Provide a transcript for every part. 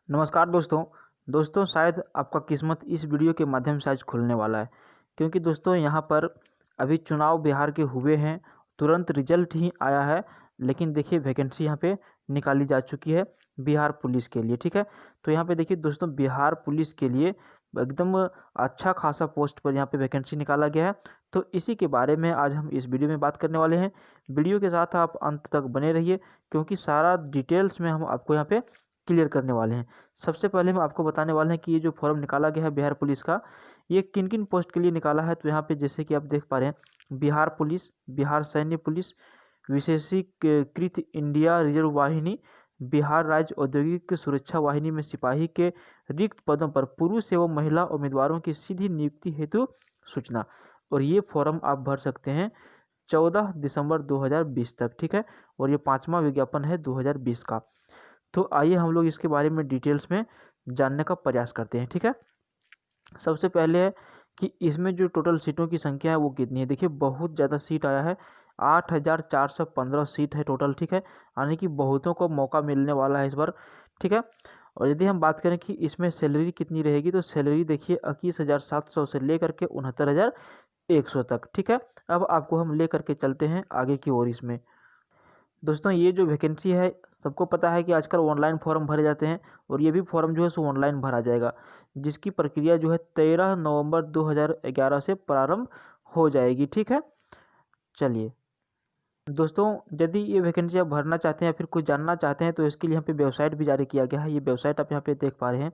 नमस्कार दोस्तों शायद आपका किस्मत इस वीडियो के माध्यम से आज खुलने वाला है, क्योंकि दोस्तों यहाँ पर अभी चुनाव बिहार के हुए हैं। तुरंत रिजल्ट ही आया है, लेकिन देखिए वैकेंसी यहाँ पे निकाली जा चुकी है बिहार पुलिस के लिए। ठीक है, तो यहाँ पे देखिए दोस्तों, बिहार पुलिस के लिए एकदम अच्छा खासा पोस्ट पर यहाँ पे वैकेंसी निकाला गया है। तो इसी के बारे में आज हम इस वीडियो में बात करने वाले हैं। वीडियो के साथ आप अंत तक बने रहिए, क्योंकि सारा डिटेल्स में हम आपको यहाँ पे क्लियर करने वाले हैं। सबसे पहले हम आपको बताने वाले हैं कि ये जो फॉर्म निकाला गया है बिहार पुलिस का, ये किन किन पोस्ट के लिए निकाला है। तो यहाँ पे जैसे कि आप देख पा रहे हैं, बिहार पुलिस, बिहार सैन्य पुलिस, विशेषीकृत इंडिया रिजर्व वाहिनी, बिहार राज्य औद्योगिक सुरक्षा वाहिनी में सिपाही के रिक्त पदों पर पुरुष एवं महिला उम्मीदवारों की सीधी नियुक्ति हेतु सूचना। और ये फॉर्म आप भर सकते हैं 14 दिसंबर 2020 तक। ठीक है, और ये 5वां विज्ञापन है 2020 का। तो आइए हम लोग इसके बारे में डिटेल्स में जानने का प्रयास करते हैं। ठीक है, सबसे पहले है कि इसमें जो टोटल सीटों की संख्या है वो कितनी है। देखिए बहुत ज़्यादा सीट आया है, 8415 सीट है टोटल। ठीक है, यानी कि बहुतों को मौका मिलने वाला है इस बार। ठीक है, और यदि हम बात करें कि इसमें सैलरी कितनी रहेगी, तो सैलरी देखिए 21,700 से लेकर के 69,100 तक। ठीक है, अब आपको हम ले करके चलते हैं आगे की ओर। इसमें दोस्तों ये जो वैकेंसी है, सबको पता है कि आजकल ऑनलाइन फॉर्म भरे जाते हैं, और ये भी फॉर्म जो है सो ऑनलाइन भरा जाएगा, जिसकी प्रक्रिया जो है 13 नवंबर 2011 से प्रारंभ हो जाएगी। ठीक है, चलिए दोस्तों, यदि ये वैकेंसी आप भरना चाहते हैं या फिर कुछ जानना चाहते हैं, तो इसके लिए यहाँ पे वेबसाइट भी जारी किया गया है। ये वेबसाइट आप यहाँ पे देख पा रहे हैं।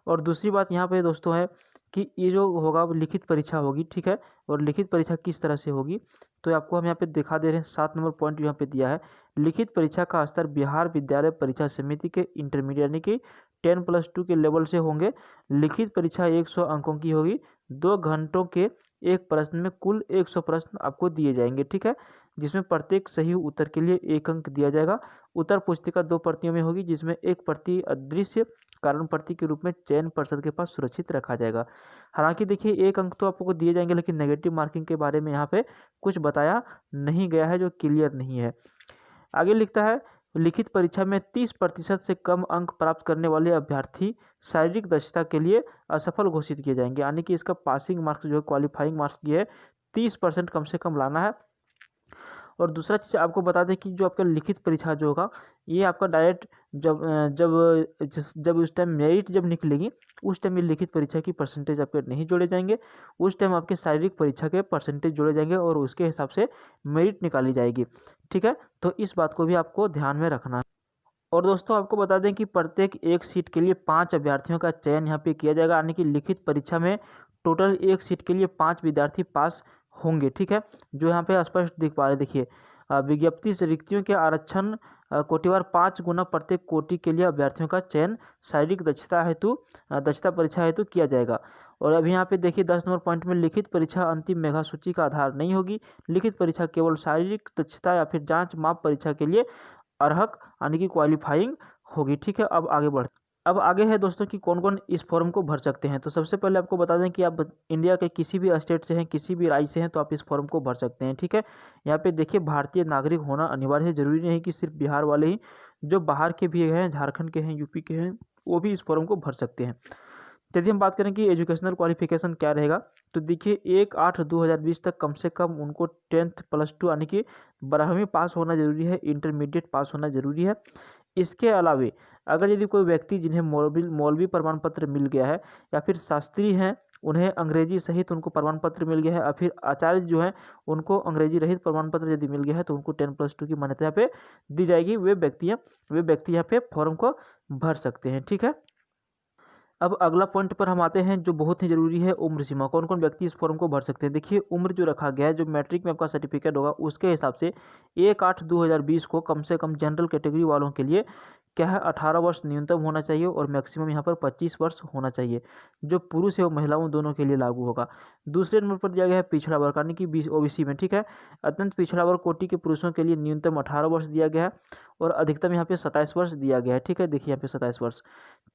और दूसरी बात यहाँ पे दोस्तों है कि ये जो होगा वो लिखित परीक्षा होगी। ठीक है, और लिखित परीक्षा किस तरह से होगी, तो आपको हम यहाँ पे दिखा दे रहे हैं। 7 नंबर पॉइंट यहाँ पे दिया है, लिखित परीक्षा का स्तर बिहार विद्यालय परीक्षा समिति के इंटरमीडिएट यानी कि 10+2 के लेवल से होंगे। लिखित परीक्षा 100 अंकों की होगी। 2 घंटों के एक प्रश्न में कुल 100 प्रश्न आपको दिए जाएंगे। ठीक है, जिसमें प्रत्येक सही उत्तर के लिए 1 अंक दिया जाएगा। उत्तर पुस्तिका 2 प्रतियों में होगी, जिसमें एक प्रति अदृश्य कारण प्रति के रूप में चयन पर्षद के पास सुरक्षित रखा जाएगा। हालांकि देखिए 1 अंक तो आपको दिए जाएंगे, लेकिन नेगेटिव मार्किंग के बारे में यहाँ पे कुछ बताया नहीं गया है, जो क्लियर नहीं है। आगे लिखता है, लिखित परीक्षा में 30% से कम अंक प्राप्त करने वाले अभ्यर्थी शारीरिक दक्षता के लिए असफल घोषित किए जाएंगे। यानी कि इसका पासिंग मार्क्स जो है, क्वालिफाइंग मार्क्स ये है 30% कम से कम लाना है। और दूसरा चीज़ आपको बता दें कि जो आपका लिखित परीक्षा जो होगा, ये आपका डायरेक्ट जब उस टाइम मेरिट जब निकलेगी, उस टाइम ये लिखित परीक्षा की परसेंटेज आपके नहीं जोड़े जाएंगे। उस टाइम आपके शारीरिक परीक्षा के परसेंटेज जोड़े जाएंगे, और उसके हिसाब से मेरिट निकाली जाएगी। ठीक है, तो इस बात को भी आपको ध्यान में रखना है। और दोस्तों आपको बता दें कि प्रत्येक एक सीट के लिए 5 अभ्यर्थियों का चयन यहाँ पे किया जाएगा। यानी कि लिखित परीक्षा में टोटल एक सीट के लिए 5 विद्यार्थी पास होंगे। ठीक है, जो यहाँ पे स्पष्ट दिख पा रहे हैं। देखिए विज्ञप्ति से रिक्तियों के आरक्षण कोटिवार 5 गुना प्रत्येक कोटि के लिए अभ्यर्थियों का चयन शारीरिक दक्षता हेतु दक्षता परीक्षा हेतु किया जाएगा। और अभी यहाँ पे देखिए 10 नंबर पॉइंट में, लिखित परीक्षा अंतिम मेधा सूची का आधार नहीं होगी। लिखित परीक्षा केवल शारीरिक दक्षता या फिर जांच माप परीक्षा के लिए अर्हक यानी कि क्वालिफाइंग होगी। ठीक है, अब आगे है दोस्तों कि कौन कौन इस फॉर्म को भर सकते हैं। तो सबसे पहले आपको बता दें कि आप इंडिया के किसी भी स्टेट से हैं, किसी भी राज्य से हैं, तो आप इस फॉर्म को भर सकते हैं। ठीक है, यहाँ पे देखिए भारतीय नागरिक होना अनिवार्य है। जरूरी नहीं कि सिर्फ बिहार वाले ही, जो बाहर के भी हैं, झारखंड के हैं, यूपी के हैं, वो भी इस फॉर्म को भर सकते हैं। यदि हम बात करें कि एजुकेशनल क्वालिफिकेशन क्या रहेगा, तो देखिए 1/8/2020 तक कम से कम उनको 10th+2 यानी कि 12वीं पास होना जरूरी है, इंटरमीडिएट पास होना जरूरी है। इसके अलावे अगर यदि कोई व्यक्ति जिन्हें मौलवी प्रमाण पत्र मिल गया है, या फिर शास्त्री हैं, उन्हें अंग्रेजी सहित उनको प्रमाण पत्र मिल गया है, या फिर आचार्य जो हैं उनको अंग्रेजी रहित प्रमाण पत्र यदि मिल गया है, तो उनको 10+2 की मान्यता यहाँ पे दी जाएगी। वे व्यक्ति यहाँ पे फॉर्म को भर सकते हैं। ठीक है, अब अगला पॉइंट पर हम आते हैं, जो बहुत ही जरूरी है, उम्र सीमा। कौन कौन व्यक्ति इस फॉर्म को भर सकते हैं। देखिए उम्र जो रखा गया है, जो मैट्रिक में आपका सर्टिफिकेट होगा, उसके हिसाब से 1/8/2020 को कम से कम जनरल कैटेगरी वालों के लिए क्या है, 18 वर्ष न्यूनतम होना चाहिए, और मैक्सिमम यहाँ पर 25 वर्ष होना चाहिए, जो पुरुष एवं महिलाओं दोनों के लिए लागू होगा। दूसरे नंबर पर दिया गया है पिछड़ा वर्ग यानी कि ओबीसी में। ठीक है, अत्यंत पिछड़ा वर्ग कोटि के पुरुषों के लिए न्यूनतम 18 वर्ष दिया गया है, और अधिकतम यहाँ पे 27 वर्ष दिया गया है। ठीक है, देखिए यहाँ पे 27 वर्ष।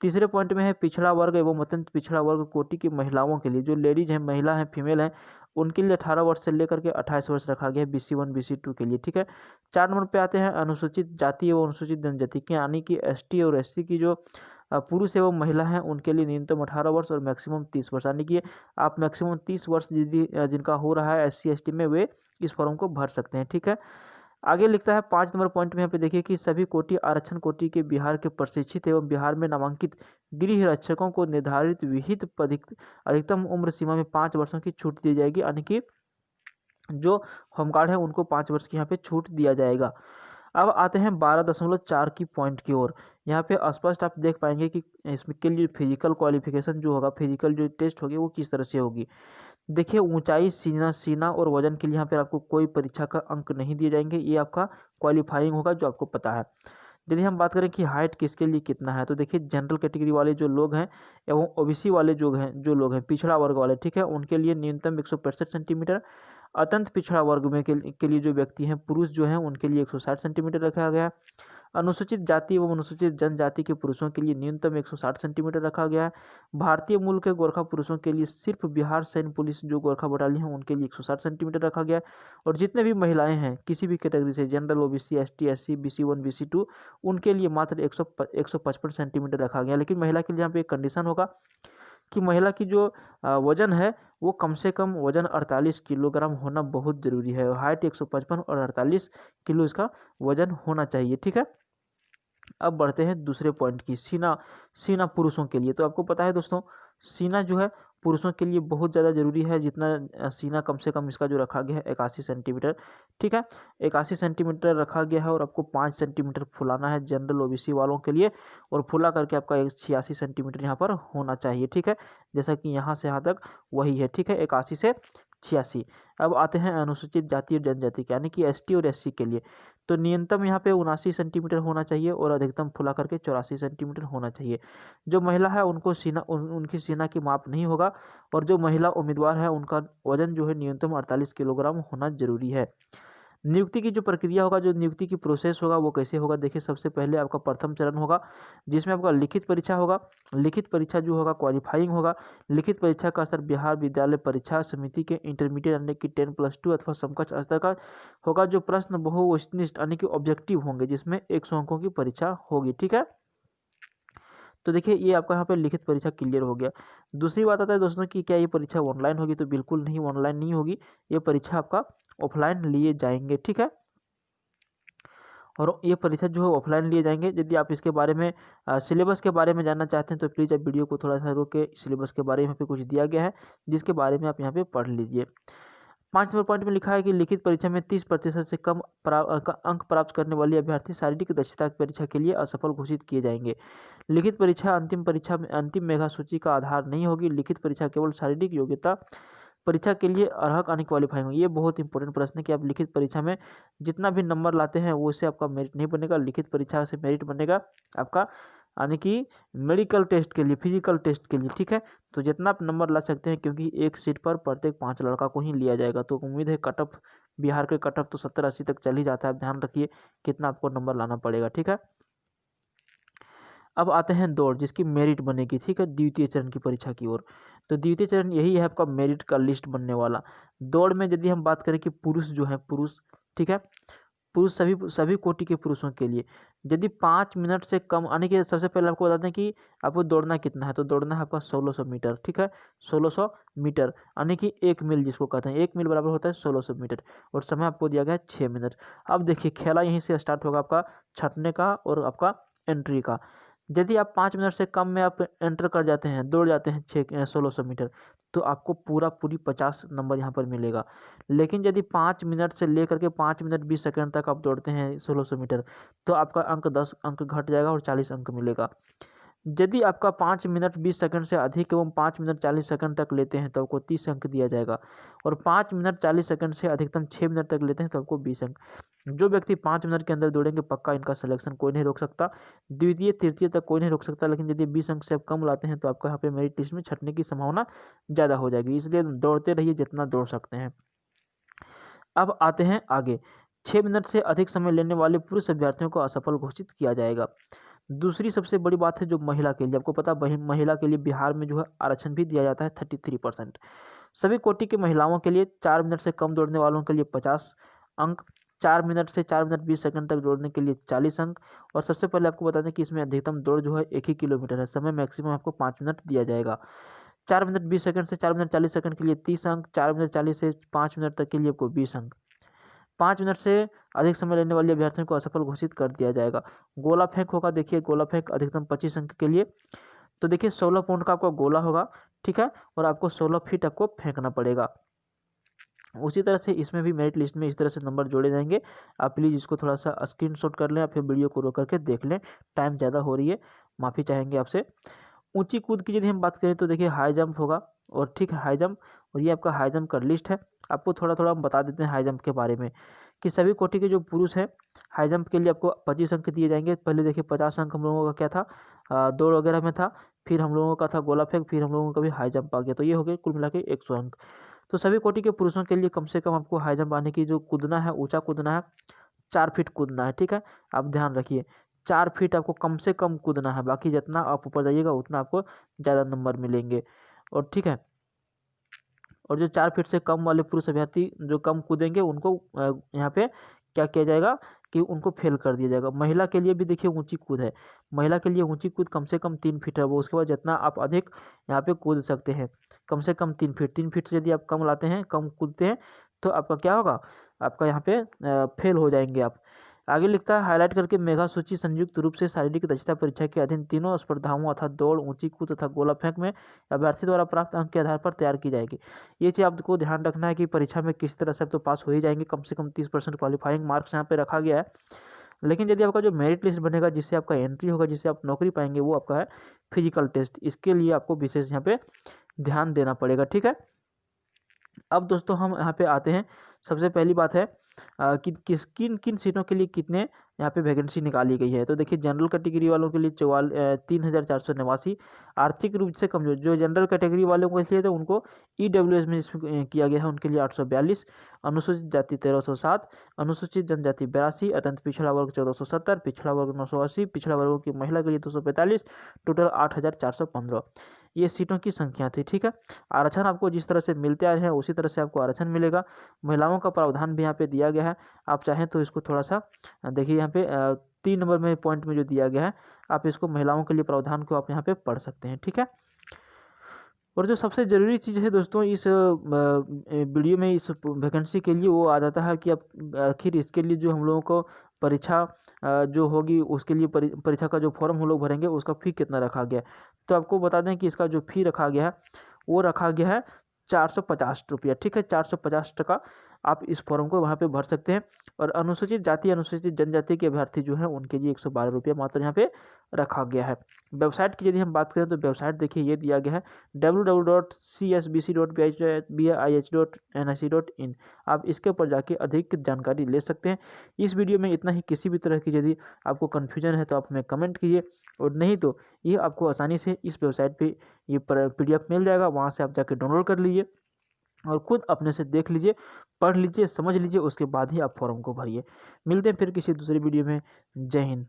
तीसरे पॉइंट में है पिछड़ा वर्ग एवं अत्यंत पिछड़ा वर्ग कोटि की महिलाओं के लिए, जो लेडीज हैं, महिला हैं, फीमेल हैं, उनके लिए 18 वर्ष से लेकर के 28 वर्ष रखा गया है BC1 BC2 के लिए। ठीक है, 4 नंबर पे आते हैं अनुसूचित जाति एवं अनुसूचित जनजाति के, यानी कि ST और SC की जो पुरुष एवं महिला हैं उनके लिए न्यूनतम 18 वर्ष और मैक्सिमम 30 वर्ष, यानी कि आप मैक्सिमम 30 वर्ष यदि जिनका हो रहा है SC ST में, वे इस फॉर्म को भर सकते हैं। ठीक है, आगे लिखता है 5 नंबर पॉइंट में यहाँ पे देखिए कि सभी कोटि आरक्षण कोटि के बिहार के प्रशिक्षित एवं बिहार में नामांकित गृह रक्षकों को निर्धारित विहित अधिकतम उम्र सीमा में 5 वर्षों की छूट दी जाएगी, यानी कि जो होमगार्ड है उनको 5 वर्ष की यहाँ पे छूट दिया जाएगा। अब आते हैं 12.4 की पॉइंट की ओर। यहाँ पे स्पष्ट आप देख पाएंगे कि इसमें के लिए फिजिकल क्वालिफिकेशन जो होगा, फिजिकल जो टेस्ट होगी वो किस तरह से होगी। देखिए ऊंचाई, सीना और वजन के लिए यहाँ पे आपको कोई परीक्षा का अंक नहीं दिए जाएंगे, ये आपका क्वालिफाइंग होगा जो आपको पता है। यदि हम बात करें कि हाइट किसके लिए कितना है, तो देखिए जनरल कैटेगरी वाले जो लोग हैं एवं OBC वाले जो लोग हैं पिछड़ा वर्ग वाले, ठीक है, उनके लिए न्यूनतम 165 सेंटीमीटर। अत्यंत पिछड़ा वर्ग में के लिए जो व्यक्ति हैं पुरुष जो हैं उनके लिए 160 सेंटीमीटर रखा गया है। अनुसूचित जाति एवं अनुसूचित जनजाति के पुरुषों के लिए न्यूनतम 160 सेंटीमीटर रखा गया है। भारतीय मूल के गोरखा पुरुषों के लिए सिर्फ बिहार सैन्य पुलिस जो गोरखा बटालियन है उनके लिए 160 सेंटीमीटर रखा गया है। और जितने भी महिलाएं हैं किसी भी कैटेगरी से, general, OBC, ST SC, BC1 BC2, उनके लिए मात्र 155 सेंटीमीटर रखा गया। लेकिन महिला के लिए यहाँ पे एक कंडीशन होगा कि महिला की जो वजन है वो कम से कम वजन 48 किलोग्राम होना बहुत जरूरी है। हाइट 155 और 48 किलो इसका वजन होना चाहिए। ठीक है, अब बढ़ते हैं दूसरे पॉइंट की, सीना पुरुषों के लिए। तो आपको पता है दोस्तों, सीना जो है पुरुषों के लिए बहुत ज़्यादा जरूरी है। जितना सीना कम से कम इसका जो रखा गया है 81 सेंटीमीटर। ठीक है, 81 सेंटीमीटर रखा गया है और आपको 5 सेंटीमीटर फुलाना है जनरल OBC वालों के लिए, और फुला करके आपका 86 सेंटीमीटर यहाँ पर होना चाहिए। ठीक है, जैसा कि यहाँ से यहाँ तक वही है। ठीक है, 81 से 86। अब आते हैं अनुसूचित जाति और जनजाति के, यानी कि ST और SC के लिए। तो न्यूनतम यहाँ पे 79 सेंटीमीटर होना चाहिए और अधिकतम फुला करके 84 सेंटीमीटर होना चाहिए। जो महिला है उनको उनकी सीना की माप नहीं होगा, और जो महिला उम्मीदवार है उनका वजन जो है न्यूनतम 48 किलोग्राम होना जरूरी है। नियुक्ति की जो प्रक्रिया होगा, जो नियुक्ति की प्रोसेस होगा वो कैसे होगा, देखिए सबसे पहले आपका प्रथम चरण होगा जिसमें आपका लिखित परीक्षा होगा। लिखित परीक्षा जो होगा क्वालिफाइंग होगा। लिखित परीक्षा का स्तर बिहार विद्यालय परीक्षा समिति के इंटरमीडिएट यानी कि 10+2 अथवा समकक्ष स्तर का होगा। जो प्रश्न बहुवचनिष्ठ यानी कि ऑब्जेक्टिव होंगे, जिसमें 100 अंकों की परीक्षा होगी। ठीक है, तो देखिए ये आपका यहाँ पे लिखित परीक्षा क्लियर हो गया। दूसरी बात आता है दोस्तों कि क्या ये परीक्षा ऑनलाइन होगी, तो बिल्कुल नहीं, ऑनलाइन नहीं होगी। ये परीक्षा आपका ऑफलाइन लिए जाएंगे। ठीक है, और ये परीक्षा जो है ऑफलाइन लिए जाएंगे। यदि आप इसके बारे में सिलेबस के बारे में जानना चाहते हैं तो प्लीज़ आप वीडियो को थोड़ा सा रोक के सिलेबस के बारे में यहाँ पे कुछ दिया गया है जिसके बारे में आप यहाँ पे पढ़ लीजिए। 5 नंबर पॉइंट में लिखा है कि लिखित परीक्षा में 30% से कम अंक प्राप्त करने वाले अभ्यर्थी शारीरिक दक्षता की परीक्षा के लिए असफल घोषित किए जाएंगे। लिखित परीक्षा में अंतिम मेधा सूची का आधार नहीं होगी। लिखित परीक्षा केवल शारीरिक योग्यता परीक्षा के लिए अर्हक यानी क्वालिफाइंग होगी। ये बहुत इंपॉर्टेंट प्रश्न है कि आप लिखित परीक्षा में जितना भी नंबर लाते हैं वो उससे आपका मेरिट नहीं बनेगा। लिखित परीक्षा से मेरिट बनेगा आपका यानी कि मेडिकल टेस्ट के लिए, फिजिकल टेस्ट के लिए। ठीक है, तो जितना आप नंबर ला सकते हैं, क्योंकि एक सीट पर प्रत्येक 5 लड़का को ही लिया जाएगा। तो उम्मीद है कट ऑफ, बिहार के कट ऑफ तो 70-80 तक चल ही जाता है। आप ध्यान रखिए कितना आपको नंबर लाना पड़ेगा। ठीक है, अब आते हैं दौड़ जिसकी मेरिट बनेगी। ठीक है, द्वितीय चरण की परीक्षा की ओर। तो द्वितीय चरण यही है आपका मेरिट का लिस्ट बनने वाला। दौड़ में यदि हम बात करें कि पुरुष जो है, पुरुष, ठीक है, पुरुष सभी कोटि के पुरुषों के लिए यदि 5 मिनट से कम, यानी कि सबसे पहले आपको बता दें कि आपको दौड़ना कितना है। तो दौड़ना है आपका 1600 मीटर। ठीक है, 1600 मीटर यानी कि 1 मील जिसको कहते हैं, 1 मील बराबर होता है 1600 मीटर, और समय आपको दिया गया है 6 मिनट। अब देखिए खेला यहीं से स्टार्ट होगा आपका छटने का और आपका एंट्री का। यदि आप 5 मिनट से कम में आप एंटर कर जाते हैं, दौड़ जाते हैं 1600 मीटर, तो आपको पूरी 50 नंबर यहाँ पर मिलेगा। लेकिन यदि 5 मिनट से लेकर के 5 मिनट 20 सेकंड तक आप दौड़ते हैं 1600 मीटर, तो आपका अंक 10 अंक घट जाएगा और 40 अंक मिलेगा। यदि आपका 5 मिनट 20 सेकंड से अधिक एवं 5 मिनट 40 सेकंड तक लेते हैं तो आपको 30 अंक दिया जाएगा, और 5 मिनट 40 सेकंड से अधिकतम 6 मिनट तक लेते हैं तो आपको 20 अंक। जो व्यक्ति 5 मिनट के अंदर दौड़ेंगे पक्का इनका सिलेक्शन कोई नहीं रोक सकता, द्वितीय तृतीय तक कोई नहीं रोक सकता। लेकिन यदि 20 अंक से आप कम लाते हैं तो आपको यहाँ पे मेरिट लिस्ट में छटने की संभावना ज़्यादा हो जाएगी। इसलिए दौड़ते रहिए जितना दौड़ सकते हैं। अब आते हैं आगे, 6 मिनट से अधिक समय लेने वाले पुरुष अभ्यर्थियों को असफल घोषित किया जाएगा। दूसरी सबसे बड़ी बात है जो महिला के लिए, आपको पता है महिला के लिए बिहार में जो है आरक्षण भी दिया जाता है 33%। सभी कोटि की महिलाओं के लिए 4 मिनट से कम दौड़ने वालों के लिए 50 अंक, 4 मिनट से 4 मिनट 20 सेकंड तक दौड़ने के लिए 40 अंक। और सबसे पहले आपको बता दें कि इसमें अधिकतम दौड़ जो है 1 ही किलोमीटर है। समय मैक्सिमम आपको 5 मिनट दिया जाएगा। 4 मिनट 20 सेकंड से 4 मिनट 40 सेकंड के लिए 30 अंक, 4 मिनट 40 से 5 मिनट तक के लिए आपको 20 अंक। 5 मिनट से अधिक समय लेने वाले अभ्यर्थियों को असफल घोषित कर दिया जाएगा। गोला फेंक होगा, देखिए गोला फेंक अधिकतम 25 अंक के लिए। तो देखिए 16 पाउंड का आपका गोला होगा, ठीक है, और आपको 16 फीट आपको फेंकना पड़ेगा। उसी तरह से इसमें भी मेरिट लिस्ट में इस तरह से नंबर जोड़े जाएंगे। आप प्लीज़ इसको थोड़ा सा स्क्रीनशॉट कर लें या फिर वीडियो को रोक करके देख लें। टाइम ज़्यादा हो रही है, माफ़ी चाहेंगे आपसे। ऊंची कूद की यदि हम बात करें तो देखिए हाई जंप होगा, और ठीक है हाई जंप, और ये आपका हाई जंप का लिस्ट है। आपको थोड़ा थोड़ा हम बता देते हैं हाई जंप के बारे में कि सभी कोटि के जो पुरुष हैं हाई जंप के लिए आपको 25 अंक दिए जाएंगे। पहले देखिए 50 अंक हम लोगों का क्या था, दौड़ वगैरह में था, फिर हम लोगों का था गोला फेंक, फिर हम लोगों का भी हाई जंप आ गया, तो ये हो गया कुल मिला के 100 अंक। तो सभी कोटि के पुरुषों के लिए कम से कम आपको हाई जंप आने की जो कूदना है, ऊंचा कूदना है, 4 फीट कूदना है, ठीक है। आप ध्यान रखिए 4 फीट आपको कम से कम कूदना है, बाकी जितना आप ऊपर जाइएगा उतना आपको ज़्यादा नंबर मिलेंगे, और ठीक है। और जो 4 फीट से कम वाले पुरुष अभ्यर्थी जो कम कूदेंगे उनको यहाँ पे क्या किया जाएगा कि उनको फेल कर दिया जाएगा। महिला के लिए भी देखिए ऊंची कूद है, महिला के लिए ऊंची कूद कम से कम 3 फीट है, वो उसके बाद जितना आप अधिक यहाँ पे कूद सकते हैं, कम से कम 3 फीट। 3 फीट से यदि आप कम लाते हैं, कम कूदते हैं, तो आपका क्या होगा, आपका यहाँ पे फेल हो जाएंगे आप। आगे लिखता है हाईलाइट करके मेघा सूची संयुक्त रूप से शारीरिक दक्षता परीक्षा के अधीन तीनों स्पर्धाओं अर्थात दौड़, ऊंची कूद तथा गोला फेंक में अभ्यर्थी द्वारा प्राप्त अंक के आधार पर तैयार की जाएगी। ये चीज़ आपको ध्यान रखना है कि परीक्षा में किस तरह से आप तो पास हो ही जाएंगे, कम से कम 30% क्वालिफाइंग मार्क्स यहाँ पे रखा गया है। लेकिन यदि आपका जो मेरिट लिस्ट बनेगा, जिससे आपका एंट्री होगा, जिससे आप नौकरी पाएंगे, वो आपका है फिजिकल टेस्ट। इसके लिए आपको विशेष यहाँ पे ध्यान देना पड़ेगा, ठीक है। अब दोस्तों हम यहाँ पे आते हैं, सबसे पहली बात है कि किन किन सीटों के लिए कितने यहाँ पे वैकेंसी निकाली गई है। तो देखिए जनरल कैटेगरी वालों के लिए 3489, आर्थिक रूप से कमजोर जो जनरल कैटेगरी वालों के लिए तो उनको EWS में इसमें किया गया है, उनके लिए 842, अनुसूचित जाति 1307, अनुसूचित जनजाति 82, अत्यंत पिछड़ा वर्ग 1470, पिछड़ा वर्ग 980, पिछड़ा वर्गों की महिला के लिए 245, टोटल 8415 ये सीटों की संख्या थी, ठीक है। आरक्षण आपको जिस तरह से मिलते आ रहे हैं उसी तरह से आपको आरक्षण मिलेगा। महिलाओं का प्रावधान भी यहाँ पे दिया गया है, आप चाहें तो इसको थोड़ा सा देखिए यहाँ पे 3 नंबर में पॉइंट में जो दिया गया है, आप इसको महिलाओं के लिए प्रावधान को आप यहाँ पे पढ़ सकते हैं, ठीक है। और जो सबसे ज़रूरी चीज़ है दोस्तों इस वीडियो में, इस वैकेंसी के लिए, वो आ जाता है कि अब आखिर इसके लिए जो हम लोगों को परीक्षा जो होगी उसके लिए परीक्षा का जो फॉर्म हम लोग भरेंगे उसका फ़ी कितना रखा गया है। तो आपको बता दें कि इसका जो फ़ी रखा गया है वो रखा गया है 450 रुपया, ठीक है। 450 टका आप इस फॉर्म को वहाँ पे भर सकते हैं। और अनुसूचित जाति अनुसूचित जनजाति के अभ्यर्थी जो हैं उनके लिए 112 रुपया मात्र यहाँ पे रखा गया है। वेबसाइट की यदि हम बात करें तो वेबसाइट देखिए ये दिया गया है www.csbc.bih.nic.in। आप इसके ऊपर जाके अधिक जानकारी ले सकते हैं। इस वीडियो में इतना ही। किसी भी तरह की यदि आपको कन्फ्यूजन है तो आप हमें कमेंट कीजिए, और नहीं तो ये आपको आसानी से इस वेबसाइट पे ये PDF मिल जाएगा, वहाँ से आप जाके डाउनलोड कर लीजिए और खुद अपने से देख लीजिए, पढ़ लीजिए, समझ लीजिए, उसके बाद ही आप फॉर्म को भरिए। मिलते हैं फिर किसी दूसरी वीडियो में। जय हिंद।